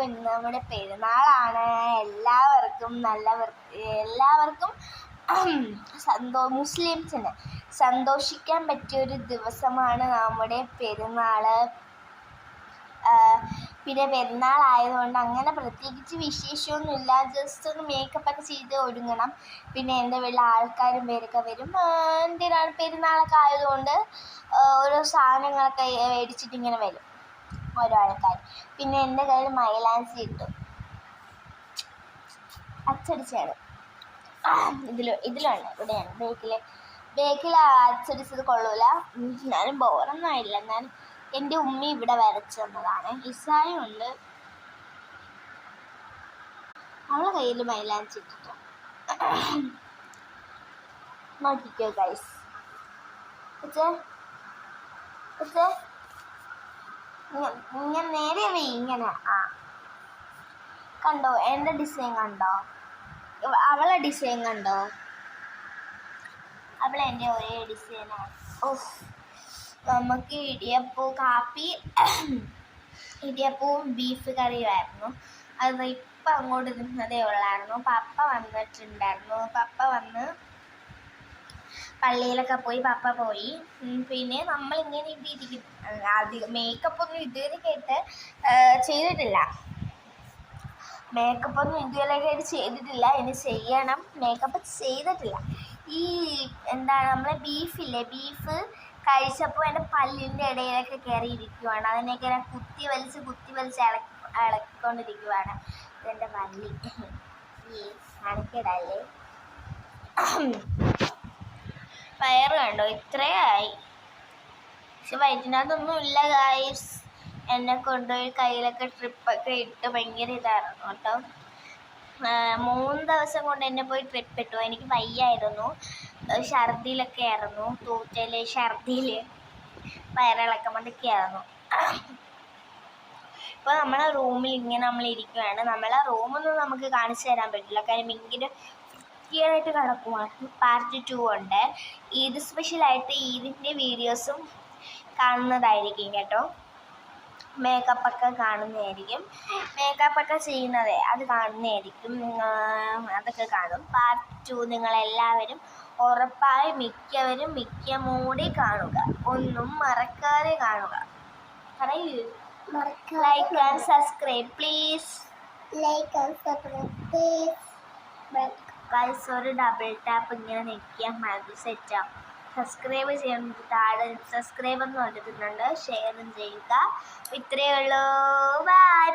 ഇന്ന് നമ്മുടെ പെരുന്നാളാണ്. എല്ലാവർക്കും മുസ്ലിംസിന് സന്തോഷിക്കാൻ പറ്റിയൊരു ദിവസമാണ് നമ്മുടെ പെരുന്നാൾ. പിന്നെ പെരുന്നാളായതുകൊണ്ട് അങ്ങനെ പ്രത്യേകിച്ച് വിശേഷമൊന്നുമില്ല. ജസ്റ്റ് ഒന്ന് മേക്കപ്പൊക്കെ ചെയ്ത് ഒരുങ്ങണം. പിന്നെ എൻ്റെ വീട്ടിൽ ആൾക്കാരും പേരൊക്കെ വരും. എന്തിനാണ് പെരുന്നാളൊക്കെ ആയതുകൊണ്ട് ഓരോ സാധനങ്ങളൊക്കെ മേടിച്ചിട്ടിങ്ങനെ വരും ഓരോ ആൾക്കാർ. പിന്നെ എൻ്റെ കയ്യിൽ മൈലാഞ്ചി ഇട്ടു അച്ചടിച്ചാണ്. ഇതിലുണ്ട്, ഇവിടെയാണ് ബേക്കിൽ അച്ചടിച്ചത് കൊള്ളൂല. എന്നാലും ബോറൊന്നും ആയില്ല. എന്നാലും എൻ്റെ ഉമ്മി ഇവിടെ വരച്ചു തന്നതാണ്. ഇസായും ഉണ്ട്, അവളെ കയ്യിൽ മൈലാഞ്ചി ഇട്ടിട്ട്. നോക്കിക്കോ ഗൈസ്, ഇങ്ങനെ നേരെ ഇങ്ങനെ കണ്ടോ? എൻ്റെ ഡിസൈൻ കണ്ടോ? അവളെ ഡിസൈൻ കണ്ടോ? അവളെൻ്റെ ഒരേ ഡിസൈനാണ്. നമുക്ക് ഇടിയപ്പവും ബീഫ് കറിയുമായിരുന്നു. അത് ഇപ്പം അങ്ങോട്ട് നിന്നതേ ഉള്ളായിരുന്നു. പപ്പ വന്നിട്ടുണ്ടായിരുന്നു. പപ്പ വന്ന് പള്ളിയിലൊക്കെ പോയി. പപ്പ പോയി. പിന്നെ നമ്മളിങ്ങനെ ഇരിക്കുന്നു. അധികം മേക്കപ്പൊന്നും ഇതുവരെ ചെയ്തിട്ടില്ല. ഇനി ചെയ്യണം. മേക്കപ്പ് ചെയ്തിട്ടില്ല. നമ്മളെ ബീഫ് കഴിച്ചപ്പോൾ എൻ്റെ പല്ലിൻ്റെ ഇടയിലൊക്കെ കയറി ഇരിക്കുവാണ്. അതിനൊക്കെ ഞാൻ കുത്തി വലിച്ച് ഇളക്കിക്കൊണ്ടിരിക്കുവാണ്. ഇതെൻ്റെ പല്ലി അണക്കിടല്ലേ. വയറ് കണ്ടോ? ഇത്രയായി. പക്ഷെ വയറ്റിനകത്തൊന്നും ഇല്ല ഗായ്സ്. എന്നെ കൊണ്ടുപോയി കയ്യിലൊക്കെ ട്രിപ്പൊക്കെ ഇട്ട് ഭയങ്കര ഇതായിരുന്നു കേട്ടോ. 3 ദിവസം കൊണ്ട് എന്നെ പോയി ട്രിപ്പ് ഇട്ടു. എനിക്ക് വയ്യായിരുന്നു, ഛർദിയിലൊക്കെ ആയിരുന്നു. ഛർദിയിൽ വയറിളക്കം കൊണ്ടൊക്കെ ആയിരുന്നു. ഇപ്പോൾ നമ്മളെ റൂമിൽ ഇങ്ങനെ നമ്മൾ ഇരിക്കുകയാണ്. നമ്മളെ റൂമൊന്നും നമുക്ക് കാണിച്ചു തരാൻ പറ്റില്ല, കാര്യം ഇങ്ങനെ വൃത്തിയായിട്ട് കിടക്കുവാണ്. പാർട്ട് 2 ഉണ്ട്. ഈദ് സ്പെഷ്യലായിട്ട് ഈദിൻ്റെ വീഡിയോസും കാണുന്നതായിരിക്കും കേട്ടോ. മേക്കപ്പൊക്കെ കാണുന്നതായിരിക്കും. മേക്കപ്പൊക്കെ ചെയ്യുന്നത് അത് കാണുന്നതായിരിക്കും. അതൊക്കെ കാണും. പാർട്ട് 2 നിങ്ങളെല്ലാവരും ഉറപ്പായും മിക്ക മോഡി കാണുക. ഒന്നും മറക്കാതെ കാണുക. Like and subscribe please. Guys, ഒരു ഡബിൾ ടാപ്പ് ഇങ്ങനെ നെക്കിയാൽ മതി, സെറ്റാവും. സബ്സ്ക്രൈബ് ചെയ്യാൻ താഴെ സബ്സ്ക്രൈബ് എന്ന് പറഞ്ഞിട്ടുണ്ട്. ഷെയറും ചെയ്യുക. ഇത്രയേ ഉള്ളൂ. ബൈ.